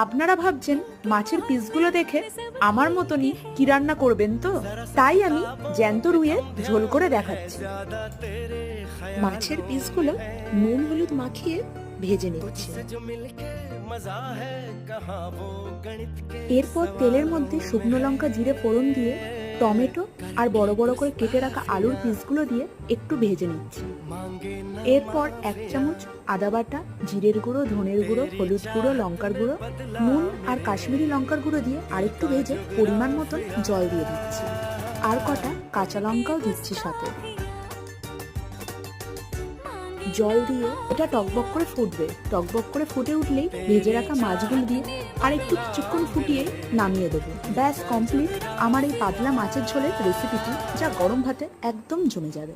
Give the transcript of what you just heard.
আপনারা ভাবছেন মাছের পিসগুলো দেখে আমার মতনই কি রান্না করবেন তো, তাই আমি জ্যান্ত রুইয়ের ঝোল করে দেখাচ্ছি। মাছের পিসগুলো নুন হলুদ মাখিয়ে ভেজে নিচ্ছি। এরপর তেলের মধ্যে শুকনো লঙ্কা জিরে ফোড়ন দিয়ে টমেটো আর বড় বড় করে কেটে রাখা আলুর পিসগুলো দিয়ে একটু ভেজে নিচ্ছি। এরপর 1 চামচ আদা বাটা, জিরের গুঁড়ো, ধনের গুঁড়ো, হলুদ গুঁড়ো, লঙ্কার গুঁড়ো, নুন আর কাশ্মীরি লঙ্কার গুঁড়ো দিয়ে আরেকটু ভেজে পরিমাণ মতন জল দিয়ে দিচ্ছি। আর কটা কাঁচা লঙ্কাও দিচ্ছি সাথে। জল দিয়ে এটা টকবক করে ফুটবে। টকবক করে ফুটে উঠলেই ভেজে রাখা মাছগুলো দিয়ে আর একটু কিছুক্ষণ ফুটিয়ে নামিয়ে দেবো। ব্যাস কমপ্লিট আমার এই পাতলা মাছের ঝোলের রেসিপিটি, যা গরম ভাতে একদম জমে যাবে।